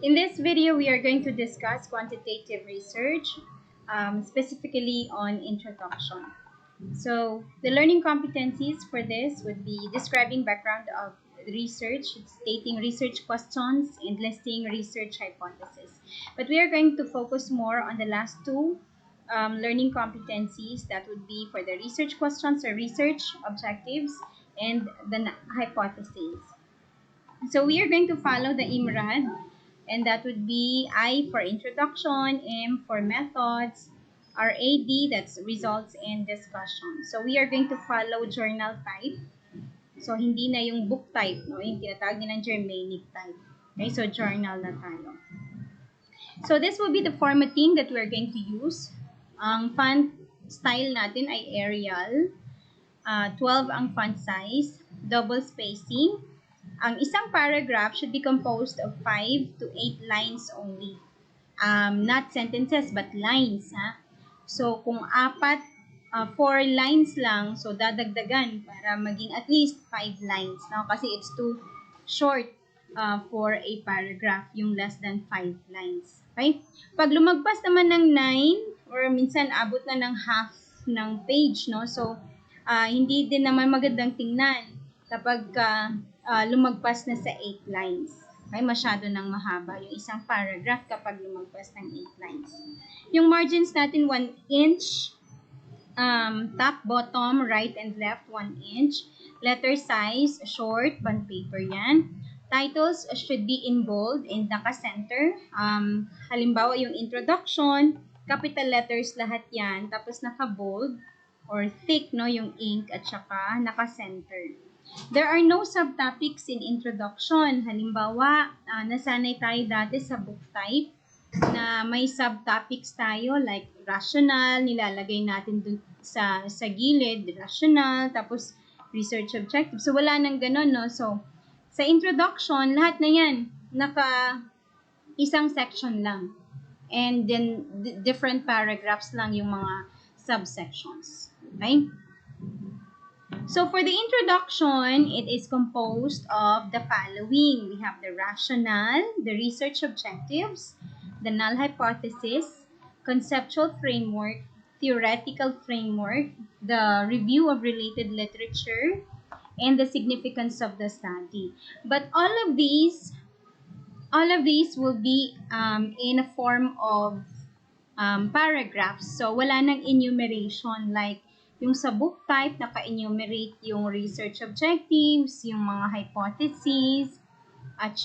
In this video, we are going to discuss quantitative research, specifically on introduction. So, the learning competencies for this would be describing background of research, stating research questions, and listing research hypotheses. But we are going to focus more on the last two learning competencies. That would be for the research questions or research objectives and the hypotheses. So we are going to follow the IMRAD, and that would be I for introduction, M for methods, RAD, that's results and discussion. So we are going to follow journal type. So hindi na yung book type, no? Yung tinatawag nilang Germanic type. Okay, so journal na tayo. So this will be the formatting that we're going to use. Ang font style natin ay Arial. 12 ang font size, double spacing. Ang isang paragraph should be composed of 5 to 8 lines only. Not sentences, but lines. Ha? So, kung 4 lines lang, so dadagdagan para maging at least 5 lines. No? Kasi it's too short for a paragraph, yung less than 5 lines. Okay? Pag lumagpas naman ng 9, or minsan abot na ng half ng page, no? So, hindi din naman magandang tingnan kapag lumagpas na sa 8 lines. Okay, masyado nang mahaba yung isang paragraph kapag lumagpas ng 8 lines. Yung margins natin 1 inch, top, bottom, right, and left 1 inch. Letter size, short, bond paper yan. Titles should be in bold and naka-center. Halimbawa yung introduction, capital letters lahat yan, tapos naka-bold or thick, no, yung ink at saka naka-center. There are no subtopics in introduction. Halimbawa, nasanay tayo dati sa book type na may subtopics tayo like rational, nilalagay natin dun sa gilid, rational, tapos research objective. So, wala nang ganun, no? So, sa introduction, lahat na yan, naka isang section lang. And then, different paragraphs lang yung mga subsections. Okay? So, for the introduction, it is composed of the following. We have the rationale, the research objectives, the null hypothesis, conceptual framework, theoretical framework, the review of related literature, and the significance of the study. But all of these will be in a form of paragraphs. So, wala nang enumeration like yung sa book type, naka-enumerate yung research objectives, yung mga hypotheses, at,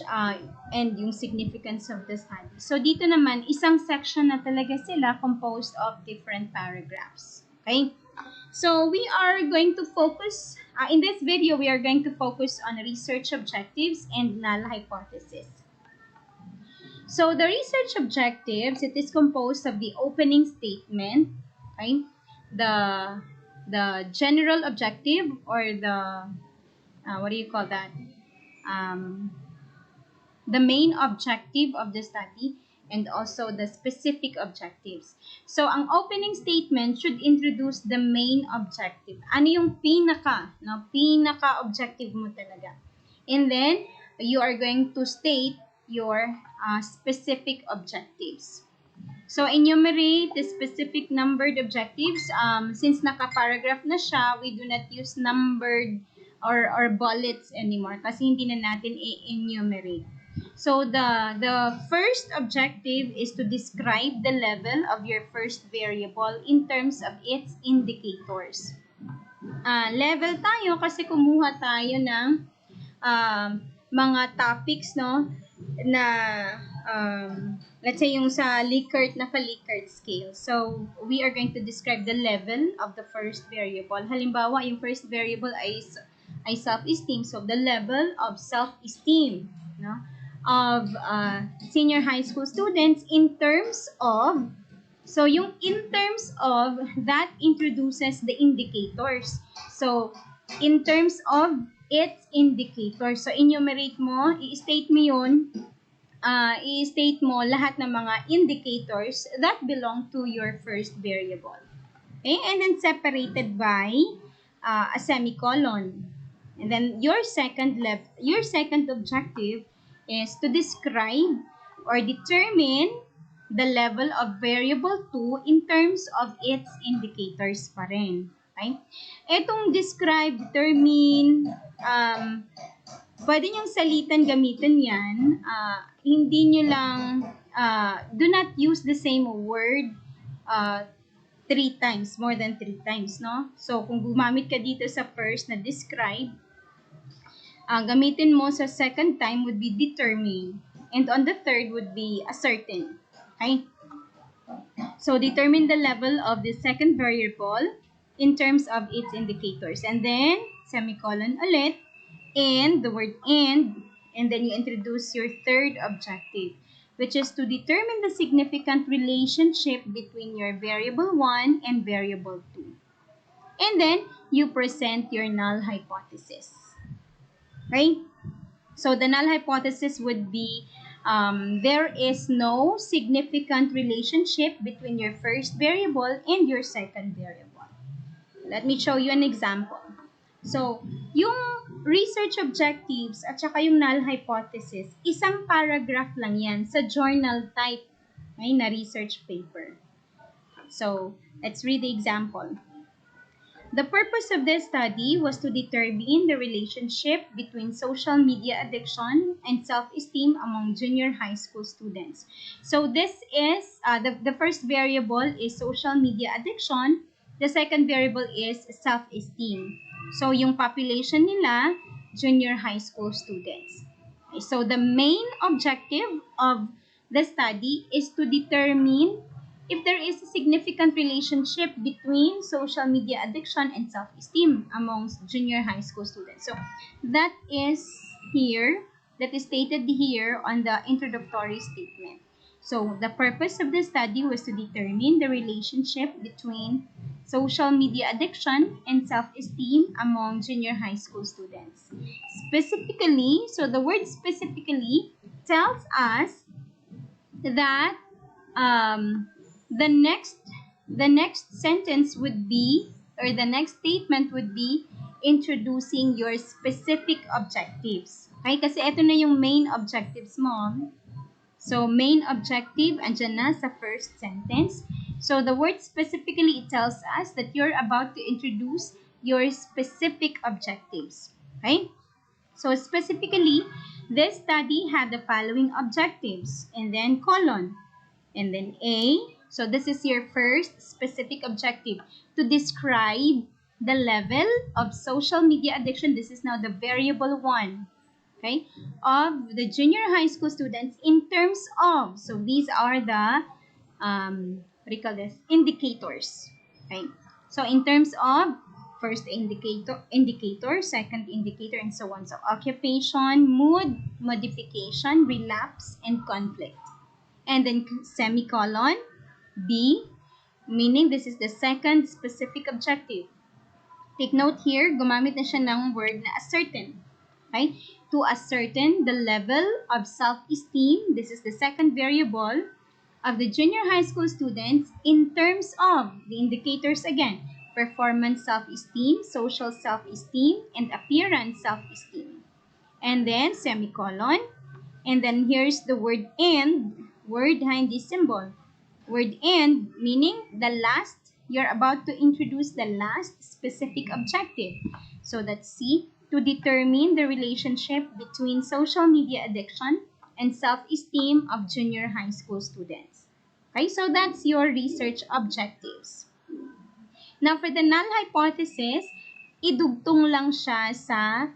and yung significance of the study. So, dito naman, isang section na talaga sila composed of different paragraphs. Okay? So, we are going to focus, in this video, we are going to focus on research objectives and null hypothesis. So, the research objectives, it is composed of the opening statement, okay? The general objective, or the, what do you call that? The main objective of the study, and also the specific objectives. So, ang opening statement should introduce the main objective. Ano yung pinaka, no? Pinaka-objective mo talaga. And then, you are going to state your specific objectives. So, enumerate the specific numbered objectives. Since naka-paragraph na siya, we do not use numbered or bullets anymore kasi hindi na natin i-enumerate. So, the first objective is to describe the level of your first variable in terms of its indicators. Level tayo kasi kumuha tayo ng mga topics, no, na let's say yung sa Likert, naka-Likert scale. So, we are going to describe the level of the first variable. Halimbawa, yung first variable ay self-esteem. So, the level of self-esteem, no, of senior high school students in terms of, so yung in terms of, that introduces the indicators. So, in terms of its indicators. So, enumerate mo, i-state mo yun, i-state mo lahat ng mga indicators that belong to your first variable. Okay? And then separated by a semicolon. And then your second objective is to describe or determine the level of variable 2 in terms of its indicators pa rin. Okay? Itong describe, determine, pwede niyong salitan gamitin yan. Hindi nyo lang, do not use the same word 3 times, more than 3 times, no? So, kung gumamit ka dito sa first na describe, gamitin mo sa second time would be determine. And on the third would be ascertain. Okay? So, determine the level of the second variable in terms of its indicators. And then, semicolon ulit, and the word and then you introduce your third objective, which is to determine the significant relationship between your variable 1 and variable 2. And then, you present your null hypothesis. Right? So, the null hypothesis would be there is no significant relationship between your first variable and your second variable. Let me show you an example. So, yung research objectives at saka yung null hypothesis, isang paragraph lang yan sa journal type na research paper. So, let's read the example. The purpose of this study was to determine the relationship between social media addiction and self-esteem among junior high school students. So this is, the first variable is social media addiction. The second variable is self-esteem. So yung population nila, junior high school students. Okay, so the main objective of the study is to determine if there is a significant relationship between social media addiction and self-esteem amongst junior high school students. So that is here, that is stated here on the introductory statement. So the purpose of the study was to determine the relationship between social media addiction and self-esteem among junior high school students. Specifically, so the word specifically tells us that the next sentence would be, or the next statement would be, introducing your specific objectives. Okay? Kasi ito na yung main objectives mo. So, main objective, andyan na sa first sentence. So, the word specifically, it tells us that you're about to introduce your specific objectives. Okay? So, specifically, this study had the following objectives, and then colon, and then A. So, this is your first specific objective, to describe the level of social media addiction. This is now the variable 1, okay, of the junior high school students in terms of, so these are the, what do you call this, indicators, okay. So, in terms of first indicator, second indicator, and so on. So, occupation, mood, modification, relapse, and conflict. And then semicolon, B, meaning this is the second specific objective. Take note here, gumamit na siya ng word na ascertain. Okay? To ascertain the level of self-esteem, this is the second variable of the junior high school students in terms of the indicators again, performance self-esteem, social self-esteem, and appearance self-esteem. And then semicolon, and then here's the word and, word behind this symbol. Word and, meaning the last, you're about to introduce the last specific objective. So that's C, to determine the relationship between social media addiction and self-esteem of junior high school students. Okay, so that's your research objectives. Now, for the null hypothesis, idugtong lang siya sa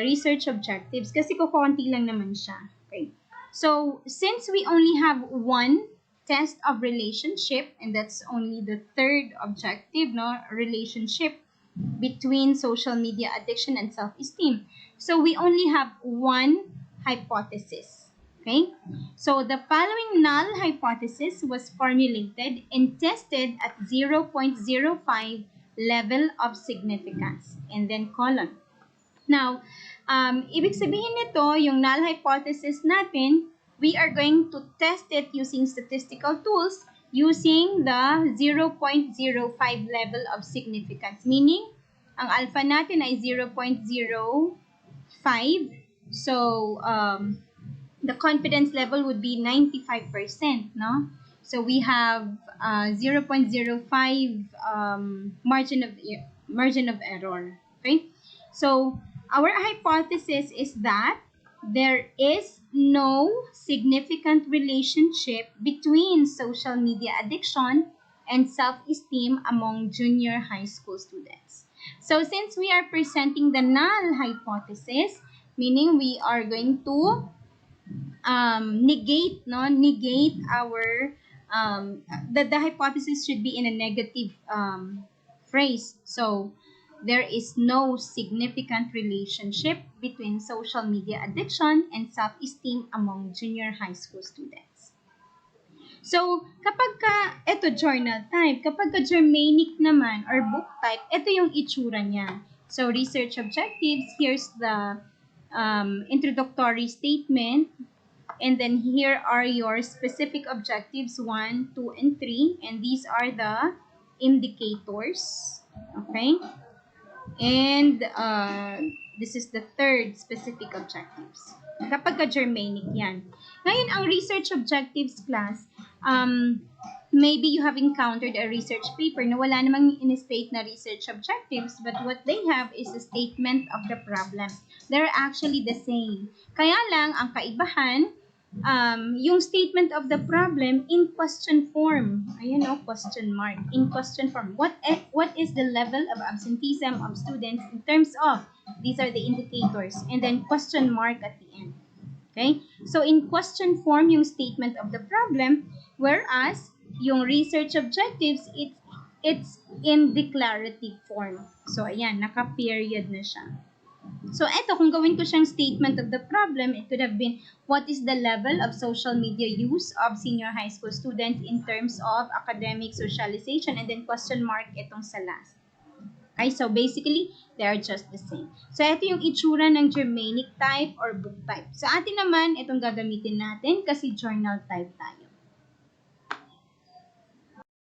research objectives kasi kukunti lang naman siya. Okay. So, since we only have one test of relationship, and that's only the third objective, no, relationship between social media addiction and self-esteem. So, we only have one hypothesis. Okay? So, the following null hypothesis was formulated and tested at 0.05 level of significance. And then colon. Now, ibig sabihin nito, yung null hypothesis natin, we are going to test it using statistical tools using the 0.05 level of significance. Meaning, ang alpha natin ay 0.05. So, the confidence level would be 95%, no? So we have 0.05 margin of error, okay? So our hypothesis is that there is no significant relationship between social media addiction and self-esteem among junior high school students. So since we are presenting the null hypothesis, meaning we are going to negate our the hypothesis should be in a negative phrase. So there is no significant relationship between social media addiction and self-esteem among junior high school students. So, kapag ito journal type, kapag Germanic naman or book type, ito yung itsura niya. So, research objectives, here's the introductory statement, and then here are your specific objectives 1, 2, and 3, and these are the indicators, okay? And this is the third specific objectives. Kapag ka-Germanic yan. Ngayon, ang research objectives class, maybe you have encountered a research paper na wala namang in-state na research objectives, but what they have is a statement of the problem. They're actually the same. Kaya lang, ang kaibahan, yung statement of the problem in question form. Ayan o, question mark. In question form. What is the level of absenteeism of students in terms of, these are the indicators, and then question mark at the end. Okay? So, in question form, yung statement of the problem, whereas, yung research objectives, it's in declarative form. So, ayan, naka-period na siya. So, eto, kung gawin ko siyang statement of the problem, it could have been, what is the level of social media use of senior high school students in terms of academic socialization, and then question mark itong sa last. Okay, so basically, they are just the same. So, ito yung itsura ng Germanic type or book type. Sa atin naman, itong gagamitin natin kasi journal type tayo.